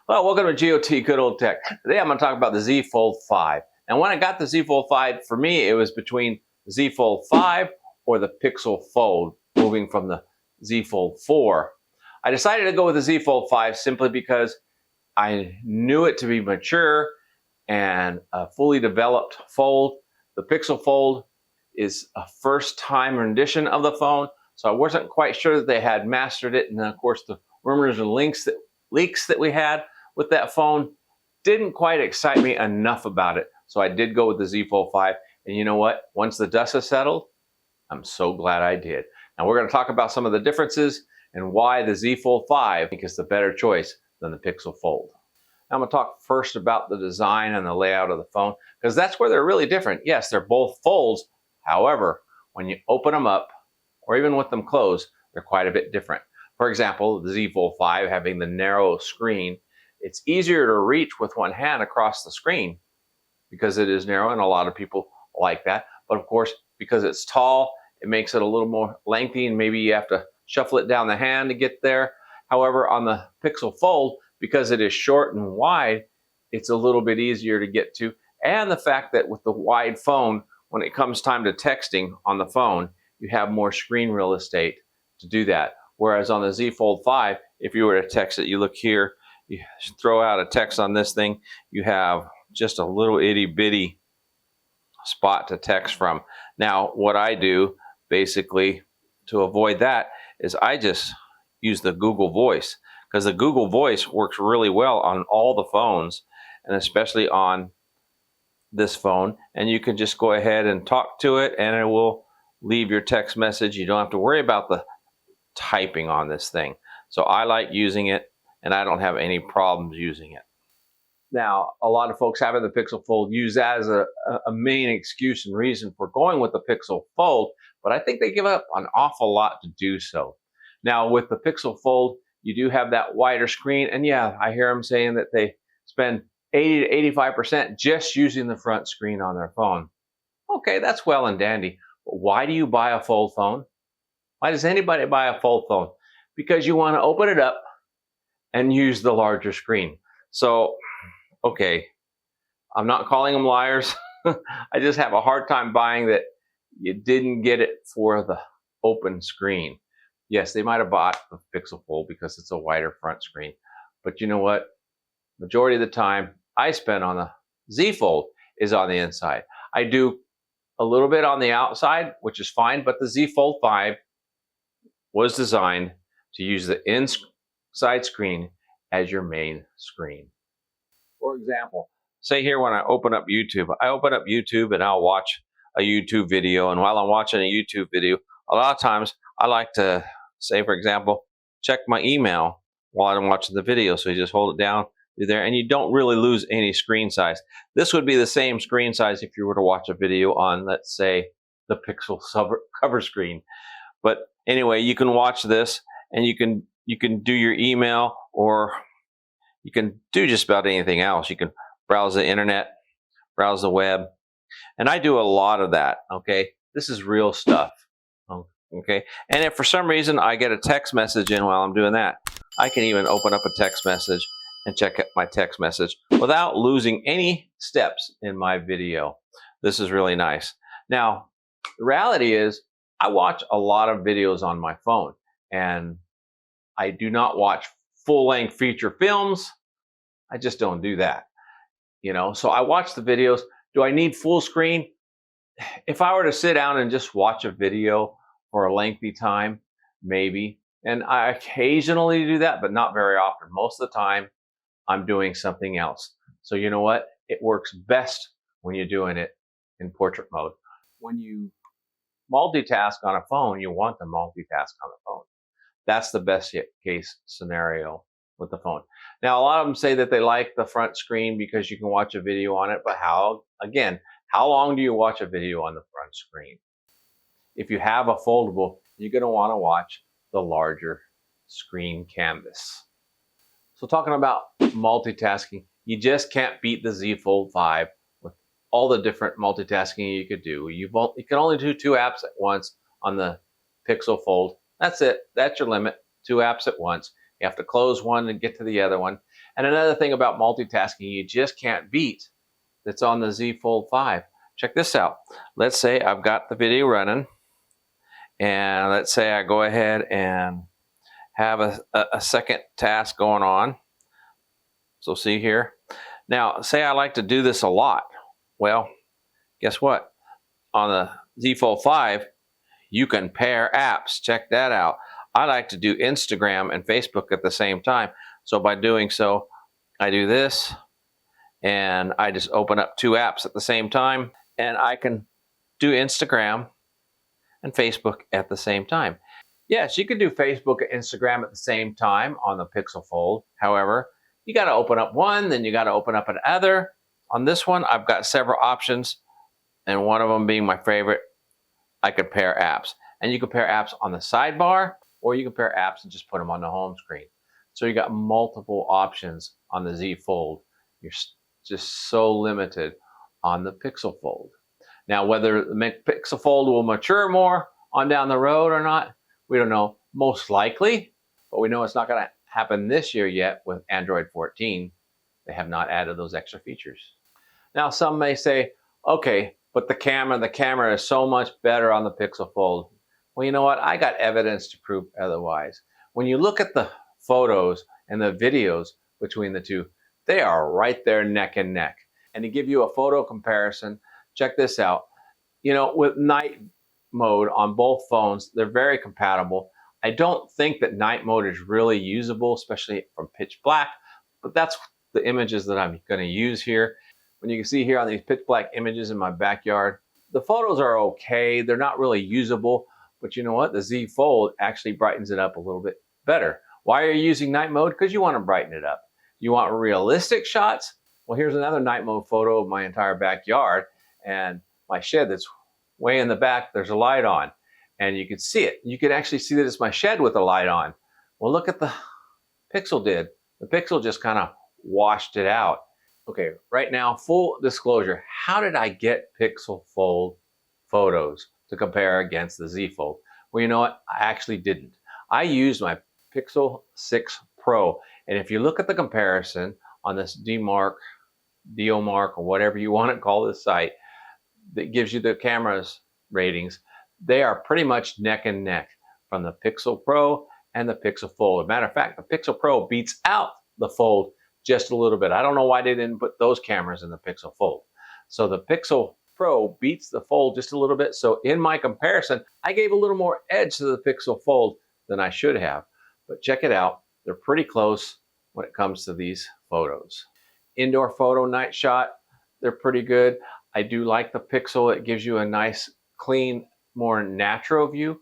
Well, welcome to GOT Good Old Tech. Today I'm going to talk about the Z Fold 5. And when I got the Z Fold 5, for me it was between the Z Fold 5 or the Pixel Fold, moving from the Z Fold 4. I decided to go with the Z Fold 5 simply because I knew it to be mature and a fully developed fold. The Pixel Fold is a first-time rendition of the phone, so I wasn't quite sure that they had mastered it. And then, of course, the rumors and leaks that we had with that phone didn't quite excite me enough about it. So I did go with the Z Fold 5. And you know what? Once the dust has settled, I'm so glad I did. Now we're going to talk about some of the differences and why the Z Fold 5 is the better choice than the Pixel Fold. Now I'm going to talk first about the design and the layout of the phone, because that's where they're really different. Yes, they're both folds. However, when you open them up, or even with them closed, they're quite a bit different. For example, the Z Fold 5 having the narrow screen, it's easier to reach with one hand across the screen because it is narrow, and a lot of people like that. But of course, because it's tall, it makes it a little more lengthy, and maybe you have to shuffle it down the hand to get there. However, on the Pixel Fold, because it is short and wide, it's a little bit easier to get to. And the fact that with the wide phone, when it comes time to texting on the phone, you have more screen real estate to do that. Whereas on the Z Fold 5, if you were to text it, you look here, you throw out a text on this thing, you have just a little itty bitty spot to text from. Now, what I do basically to avoid that is I just use the Google Voice, because the Google Voice works really well on all the phones, and especially on this phone. And you can just go ahead and talk to it, and it will leave your text message. You don't have to worry about the typing on this thing. So I like using it, and I don't have any problems using it. Now, a lot of folks having the Pixel Fold use that as a main excuse and reason for going with the Pixel Fold, but I think they give up an awful lot to do so. Now, with the Pixel Fold, you do have that wider screen, and yeah, I hear them saying that they spend 80 to 85% just using the front screen on their phone. Okay, that's well and dandy, but why do you buy a fold phone? Why does anybody buy a fold phone? Because you want to open it up and use the larger screen. So, okay, I'm not calling them liars. I just have a hard time buying that you didn't get it for the open screen. Yes, they might have bought the Pixel Fold because it's a wider front screen. But you know what? Majority of the time I spend on the Z Fold is on the inside. I do a little bit on the outside, which is fine, but the Z Fold 5 was designed to use the inside screen as your main screen. For example, say here when I open up YouTube and I'll watch a YouTube video, and while I'm watching a YouTube video, a lot of times I like to, say for example, check my email while I'm watching the video. So you just hold it down there, and you don't really lose any screen size. This would be the same screen size if you were to watch a video on, let's say, the Pixel cover screen. But anyway, you can watch this, and you can do your email, or you can do just about anything else. You can browse the internet, browse the web, and I do a lot of that. Okay, this is real stuff. Okay, and if for some reason I get a text message in while I'm doing that, I can even open up a text message and check my text message without losing any steps in my video. This is really nice. Now, the reality is I watch a lot of videos on my phone, and I do not watch full-length feature films. I just don't do that. So I watch the videos. Do I need full screen? If I were to sit down and just watch a video for a lengthy time, maybe. And I occasionally do that, but not very often. Most of the time, I'm doing something else. So you know what? It works best when you're doing it in portrait mode. When you multitask on a phone, you want to multitask on the phone. That's the best case scenario with the phone. Now, a lot of them say that they like the front screen because you can watch a video on it, but how long do you watch a video on the front screen? If you have a foldable, you're going to want to watch the larger screen canvas. So talking about multitasking, you just can't beat the Z Fold 5 with all the different multitasking you could do. You can only do 2 apps at once on the Pixel Fold. That's it. That's your limit. 2 apps at once. You have to close one and get to the other one. And another thing about multitasking you just can't beat that's on the Z Fold 5. Check this out. Let's say I've got the video running, and let's say I go ahead and have a second task going on. So see here. Now, say I like to do this a lot. Well, guess what? On the Z Fold 5, you can pair apps. Check that out. I like to do Instagram and Facebook at the same time. So by doing so, I do this, and I just open up two apps at the same time, and I can do Instagram and Facebook at the same time. Yes, you can do Facebook and Instagram at the same time on the Pixel Fold. However, you got to open up one, then you got to open up another. On this one, I've got several options, and one of them being my favorite, I could pair apps. And you can pair apps on the sidebar, or you can pair apps and just put them on the home screen. So you got multiple options on the Z Fold. You're just so limited on the Pixel Fold. Now, whether the Pixel Fold will mature more on down the road or not, we don't know. Most likely, but we know it's not going to happen this year yet with Android 14. They have not added those extra features. Now, some may say, okay, but the camera is so much better on the Pixel Fold. Well, you know what? I got evidence to prove otherwise. When you look at the photos and the videos between the two, they are right there neck and neck. And to give you a photo comparison, check this out. You know, with night mode on both phones, they're very compatible. I don't think that night mode is really usable, especially from pitch black, but that's the images that I'm going to use here. When you can see here on these pitch black images in my backyard, the photos are okay. They're not really usable, but you know what? The Z Fold actually brightens it up a little bit better. Why are you using night mode? Because you want to brighten it up. You want realistic shots? Well, here's another night mode photo of my entire backyard and my shed that's way in the back. There's a light on, and you can see it. You can actually see that it's my shed with the light on. Well, look at the Pixel did. The Pixel just kind of washed it out. Okay, right now, full disclosure, how did I get Pixel Fold photos to compare against the Z Fold? Well, you know what? I actually didn't. I used my Pixel 6 Pro, and if you look at the comparison on this DMark, or whatever you want to call this site, that gives you the camera's ratings, they are pretty much neck and neck from the Pixel Pro and the Pixel Fold. As a matter of fact, the Pixel Pro beats out the Fold just a little bit. I don't know why they didn't put those cameras in the Pixel Fold. So the Pixel Pro beats the Fold just a little bit. So in my comparison, I gave a little more edge to the Pixel Fold than I should have. But check it out. They're pretty close when it comes to these photos. Indoor photo night shot, they're pretty good. I do like the Pixel. It gives you a nice, clean, more natural view,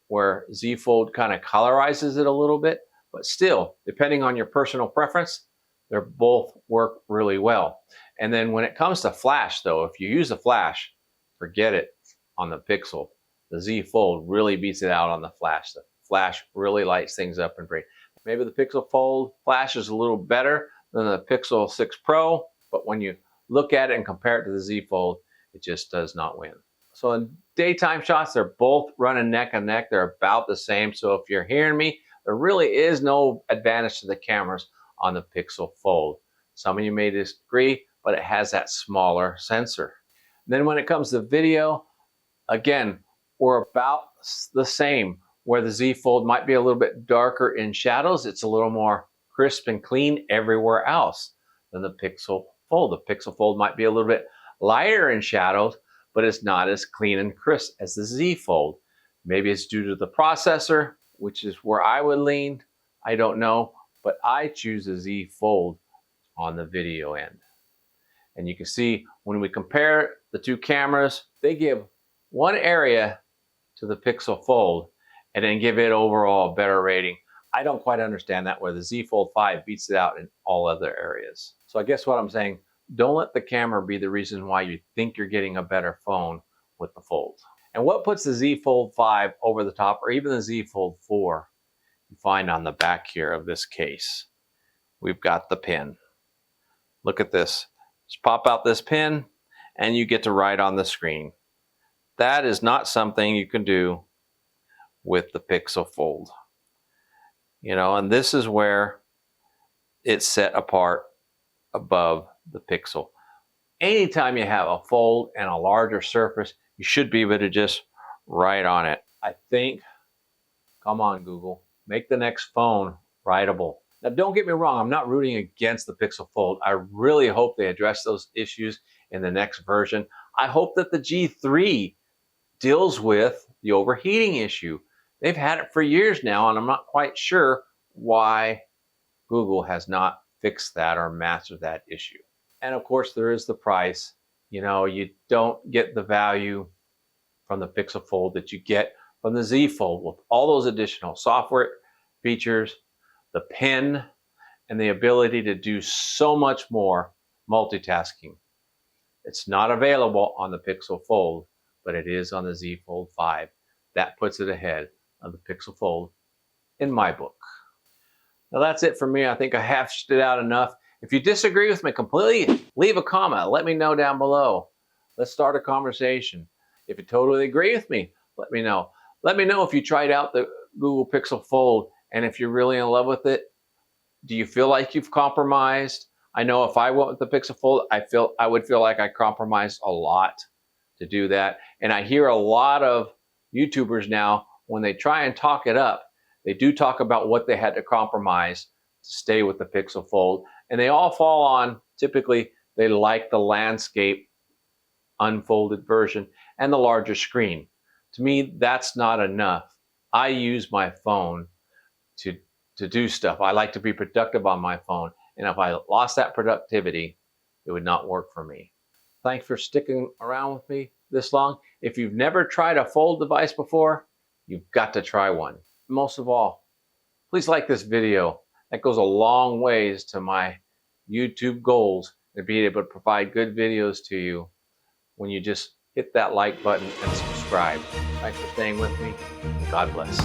where Z Fold kind of colorizes it a little bit. But still, depending on your personal preference, they both work really well. And then when it comes to flash, though, if you use a flash, forget it on the Pixel. The Z Fold really beats it out on the flash. The flash really lights things up and bright. Maybe the Pixel Fold flash is a little better than the Pixel 6 Pro, but when you look at it and compare it to the Z Fold, it just does not win. So in daytime shots, they're both running neck and neck. They're about the same. So if you're hearing me, there really is no advantage to the cameras on the Pixel Fold. Some of you may disagree, but it has that smaller sensor. Then when it comes to video, again, we're about the same. Where the Z Fold might be a little bit darker in shadows, it's a little more crisp and clean everywhere else than the Pixel Fold. The Pixel Fold might be a little bit lighter in shadows, but it's not as clean and crisp as the Z Fold. Maybe it's due to the processor, which is where I would lean. I don't know, but I choose the Z Fold on the video end. And you can see when we compare the two cameras, they give one area to the Pixel Fold and then give it overall a better rating. I don't quite understand that, where the Z Fold 5 beats it out in all other areas. So I guess what I'm saying, don't let the camera be the reason why you think you're getting a better phone with the Fold. And what puts the Z Fold 5 over the top, or even the Z Fold 4, you find on the back here of this case. We've got the pin. Look at this. Just pop out this pin and you get to write on the screen. That is not something you can do with the Pixel Fold. You know, and this is where it's set apart above the pixel. Anytime you have a fold and a larger surface, you should be able to just write on it. I think, come on Google, make the next phone writable. Now don't get me wrong, I'm not rooting against the Pixel Fold. I really hope they address those issues in the next version. I hope that the G3 deals with the overheating issue. They've had it for years now, and I'm not quite sure why Google has not fixed that or mastered that issue. And of course, there is the price. You know, you don't get the value from the Pixel Fold that you get from the Z Fold with all those additional software features, the pen, and the ability to do so much more multitasking. It's not available on the Pixel Fold, but it is on the Z Fold 5. That puts it ahead of the Pixel Fold in my book. Now that's it for me. I think I hashed it out enough. If you disagree with me completely, leave a comment. Let me know down below. Let's start a conversation. If you totally agree with me, let me know. Let me know if you tried out the Google Pixel Fold and if you're really in love with it. Do you feel like you've compromised? I know if I went with the Pixel Fold, I would feel like I compromised a lot to do that. And I hear a lot of YouTubers now, when they try and talk it up, they do talk about what they had to compromise to stay with the Pixel Fold. And they all fall on, typically, they like the landscape unfolded version and the larger screen. To me, that's not enough. I use my phone to do stuff. I like to be productive on my phone. And if I lost that productivity, it would not work for me. Thanks for sticking around with me this long. If you've never tried a fold device before, you've got to try one. Most of all, please like this video. That goes a long ways to my YouTube goals and being able to provide good videos to you when you just hit that like button and subscribe. Thanks for staying with me. God bless.